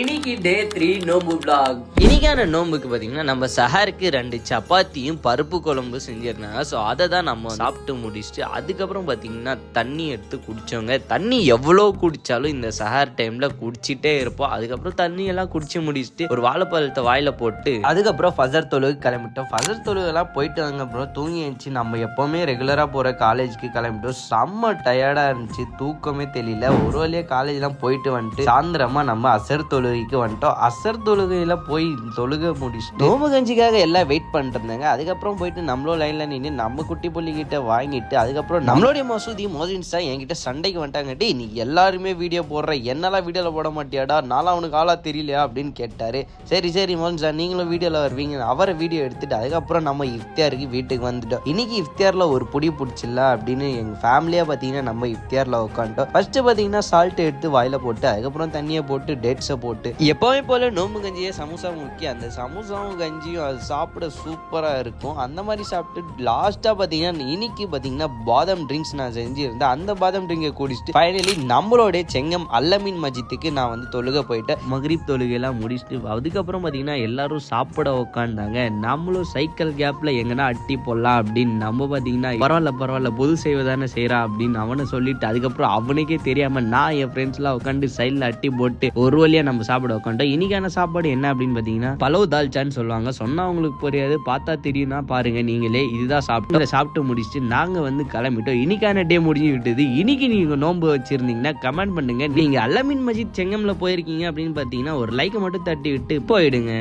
இன்னைக்கு டே 3 நோம்பு vlog. இன்னைக்கான நோம்புக்கு பார்த்தீங்கன்னா நம்ம சஹருக்கு 2 சப்பாத்தியும் பருப்பு குழம்பு செஞ்சிருந்தாங்க. ஸோ அதை தான் நம்ம சாப்பிட்டு முடிச்சுட்டு அதுக்கப்புறம் பார்த்தீங்கன்னா தண்ணி எடுத்து குடித்தோங்க. தண்ணி எவ்வளோ குடித்தாலும் இந்த சஹர் டைமில் குடிச்சிட்டே இருப்போம். அதுக்கப்புறம் தண்ணியெல்லாம் குடிச்சு முடிச்சுட்டு ஒரு வாழைப்பழத்தை வாயில் போட்டு அதுக்கப்புறம் ஃபஜர் தொழுகு கிளம்பிட்டோம். ஃபஜர் தொழுகெல்லாம் போயிட்டு வாங்க அப்புறம் தூங்கி எழுந்துச்சு. நம்ம எப்போவுமே ரெகுலராக போகிற காலேஜுக்கு கிளம்பிட்டோம். செம்ம டயர்டாக இருந்துச்சு, தூக்கமே தெரியல. ஒரு வழியாக காலேஜ்லாம் போயிட்டு வந்துட்டு சாயந்தரமாக நம்ம அசர் தொழுகைக்கு வந்துட்டோம். அசர் தொழுகையில் போய் தொழுகை முடிச்சுட்டு நோம்பு கஞ்சிக்காக எல்லாம் வெயிட் பண்ணிட்டு இருந்தாங்க. அதுக்கப்புறம் போயிட்டு நம்மளோ லைனில் நின்று நம்ம குட்டி புள்ளிக்கிட்ட வாங்கிட்டு அதுக்கப்புறம் நம்மளுடைய மசூதி மோதின்ஸா என்கிட்ட சண்டைக்கு வந்துட்டாங்கட்டி, நீ எல்லாருமே வீடியோ போடுற, என்னெல்லாம் வீடியோவில் போட மாட்டியாடா, நானும் அவனுக்கு ஆளா தெரியலையா அப்படின்னு கேட்டார். சரி மோதின்ஸா நீங்களும் வீடியோவில் வருவீங்க, அவரை வீடியோ எடுத்துட்டு அதுக்கப்புறம் நம்ம இஃப்தியாருக்கு வீட்டுக்கு வந்துட்டோம். இன்னைக்கு இஃப்தியாரில் ஒரு புடி பிடிச்சில்ல அப்படின்னு எங்கள் ஃபேமிலியாக பார்த்தீங்கன்னா நம்ம இஃப்தியாரில் உட்காந்துட்டோம். ஃபர்ஸ்ட்டு பார்த்தீங்கன்னா சால்ட் எடுத்து வாயில் போட்டு அதுக்கப்புறம் தண்ணியை போட்டு டேட்ஸை போட்டு எப்பவுமே போல நோம்பு கஞ்சியே சமோசா முக்கியம். அந்த சமோசாவும் கஞ்சியும் அது சாப்பிட சூப்பராக இருக்கும். அந்த மாதிரி சாப்பிட்டு லாஸ்ட்டாக பார்த்தீங்கன்னா இன்னைக்கு பார்த்தீங்கன்னா பாதாம் ட்ரிங்க்ஸ் நான் செஞ்சுருந்தேன். அந்த பாதாம் ட்ரிங்கை குடிச்சிட்டு ஃபைனலி நம்மளோட செங்கம் அல்லமீன் மஜித்துக்கு நான் வந்து தொழுகை போயிட்டேன். மக்ரிப் தொழுகையெல்லாம் முடிச்சுட்டு அதுக்கப்புறம் பார்த்தீங்கன்னா எல்லாரும் சாப்பிட உட்காந்தாங்க. நம்மளும் சைக்கிள் கேப்பில் எங்கன்னா அட்டி போடலாம் அப்படின்னு நம்ம பார்த்தீங்கன்னா பரவாயில்ல பொது செய்வதானே செய்கிறா அப்படின்னு அவனை சொல்லிட்டு அதுக்கப்புறம் அவனுக்கே தெரியாமல் நான் என் ஃப்ரெண்ட்ஸ்லாம் உட்காந்து சைடில் அட்டி போட்டு ஒரு வழியாக நம்ம சாப்பிட உட்காந்துட்டோம். இன்னைக்கான சாப்பாடு என்ன அப்படின்னு பார்த்தீங்கன்னா பலவு தால்ச்சான்னு சொல்லுவாங்க. சொன்னா உங்களுக்கு புரியாது, பார்த்தா தெரியும்னா பாருங்க நீங்களே. இதுதான் சாப்பிட்டு முடிச்சுட்டு நாங்கள் வந்து கிளம்பிட்டோம். இன்னைக்கான டே முடிஞ்சு விட்டது. இன்னைக்கு நீங்க நோன்பு வச்சிருந்தீங்கன்னா கமெண்ட் பண்ணுங்க. நீங்க அல்லமீன் மஜித் செங்கம்ல போயிருக்கீங்க அப்படின்னு பார்த்தீங்கன்னா ஒரு லைக் மட்டும் தட்டி விட்டு போயிடுங்க.